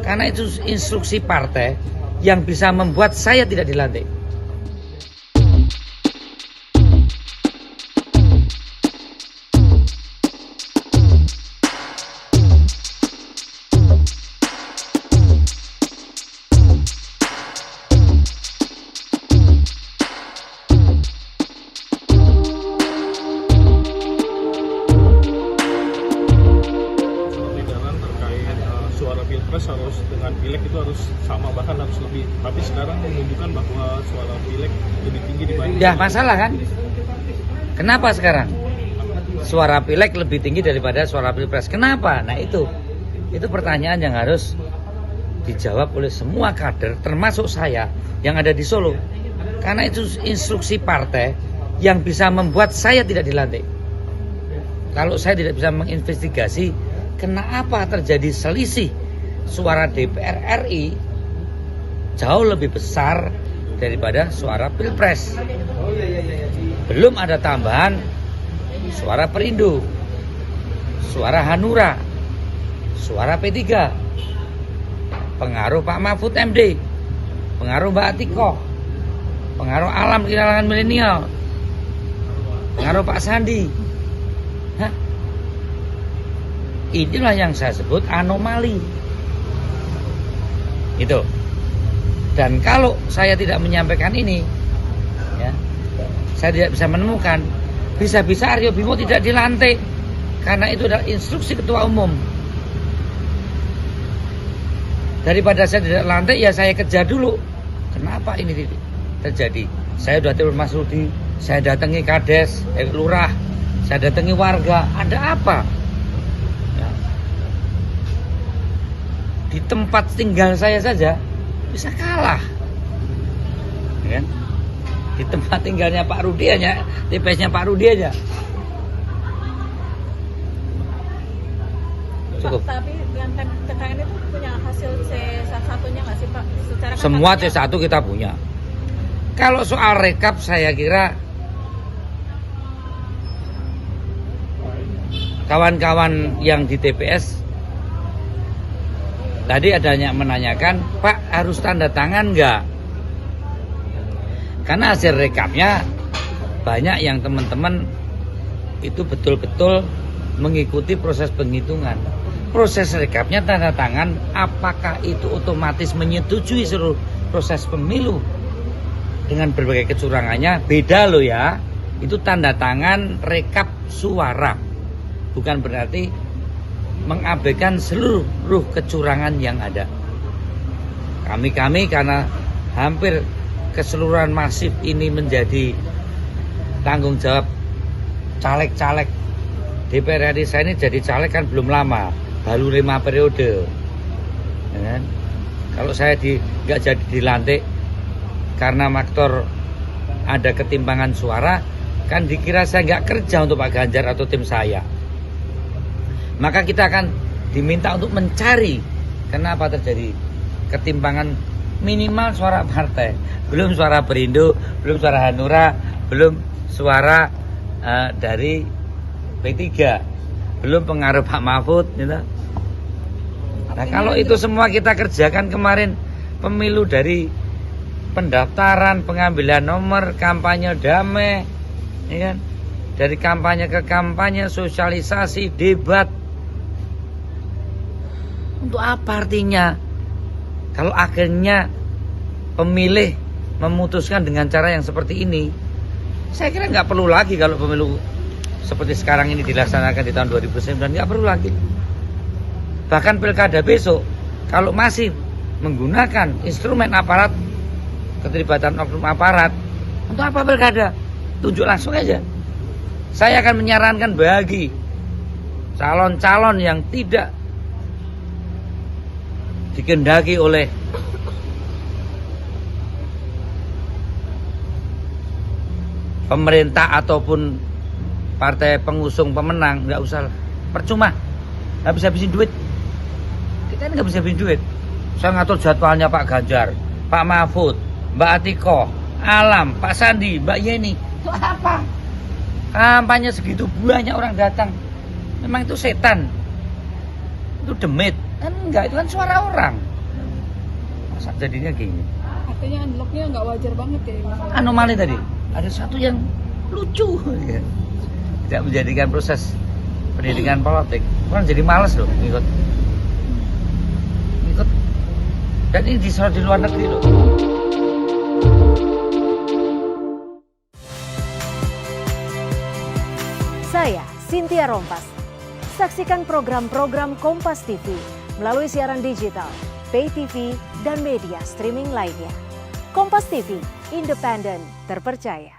Karena itu instruksi partai yang bisa membuat saya tidak dilantik. Suara pilpres harus dengan pileg itu harus sama, bahkan harus lebih. Tapi sekarang menunjukkan bahwa suara pileg lebih tinggi dibanding. Ya masalah kan? Kenapa sekarang suara pileg lebih tinggi daripada suara pilpres? Kenapa? Nah itu pertanyaan yang harus dijawab oleh semua kader, termasuk saya yang ada di Solo. Karena itu instruksi partai yang bisa membuat saya tidak dilantik. Kalau saya tidak bisa menginvestigasi kenapa terjadi selisih suara DPR RI jauh lebih besar daripada suara Pilpres. Belum ada tambahan suara Perindo, suara Hanura, suara P3, pengaruh Pak Mahfud MD, pengaruh Mbak Atikoh, pengaruh Alam di kalangan milenial, pengaruh Pak Sandi. Inilah yang saya sebut anomali. Itu. Dan kalau saya tidak menyampaikan ini, ya, saya tidak bisa menemukan. Bisa-bisa Aryo Bimo tidak dilantik karena itu adalah instruksi ketua umum. Daripada saya tidak lantik, ya saya kejar dulu. Kenapa ini terjadi? Saya sudah telepon Mas Rudi, saya datangi Kades, Lurah, saya datangi warga. Ada apa? Di tempat tinggal saya saja bisa kalah, ya kan? Di tempat tinggalnya Pak Rudi aja, TPS-nya Pak Rudi aja. Cukup. Pak, tapi yang TKN itu punya hasil C1-nya nggak sih Pak? Secara semua C1 kita punya. Kalau soal rekap saya kira kawan-kawan yang di TPS tadi adanya menanyakan, Pak harus tanda tangan nggak? Karena hasil rekapnya banyak yang teman-teman itu betul-betul mengikuti proses penghitungan. Proses rekapnya tanda tangan, apakah itu otomatis menyetujui seluruh proses pemilu dengan berbagai kecurangannya? Beda loh ya. Itu tanda tangan rekap suara. Bukan berarti mengabaikan seluruh kecurangan yang ada. Kami karena hampir keseluruhan masif ini menjadi tanggung jawab caleg-caleg DPR RI. Saya ini jadi caleg kan belum lama, baru 5 periode, ya kan? Kalau saya nggak jadi dilantik karena faktor ada ketimpangan suara, kan dikira saya nggak kerja untuk Pak Ganjar atau tim saya. Maka kita akan diminta untuk mencari kenapa terjadi ketimpangan minimal suara partai. Belum suara Perindo, belum suara Hanura, belum suara dari P3, belum pengaruh Pak Mahfud, gitu. Nah kalau itu semua kita kerjakan kemarin, pemilu dari pendaftaran, pengambilan nomor, kampanye damai, ya kan? Dari kampanye ke kampanye, sosialisasi, debat. Untuk apa artinya? Kalau akhirnya pemilih memutuskan dengan cara yang seperti ini, saya kira nggak perlu lagi kalau pemilu seperti sekarang ini dilaksanakan di tahun 2009, nggak perlu lagi. Bahkan pilkada besok, kalau masih menggunakan instrumen aparat, keterlibatan oknum aparat, untuk apa pilkada? Tunjuk langsung aja. Saya akan menyarankan bagi calon-calon yang tidak dikehendaki oleh pemerintah ataupun partai pengusung pemenang, nggak usah, percuma, nggak bisa habisin duit. Kita ini nggak bisa habisin duit. Saya ngatur jadwalnya Pak Ganjar, Pak Mahfud, Mbak Atikoh, Alam, Pak Sandi, Mbak Yeni. Itu apa? Kampanye segitu banyak orang datang. Memang itu setan, itu demit. Kan enggak, itu kan suara orang. Masa jadinya gini? Artinya unlocknya nggak wajar banget ya. Anomali tadi. Ada satu yang lucu. Ya. Tidak menjadikan proses pendidikan politik. Orang jadi malas loh ngikut. Dan ini disorot di luar negeri loh. Saya Cynthia Rompas. Saksikan program-program Kompas TV melalui siaran digital, pay TV, dan media streaming lainnya. Kompas TV, independen, terpercaya.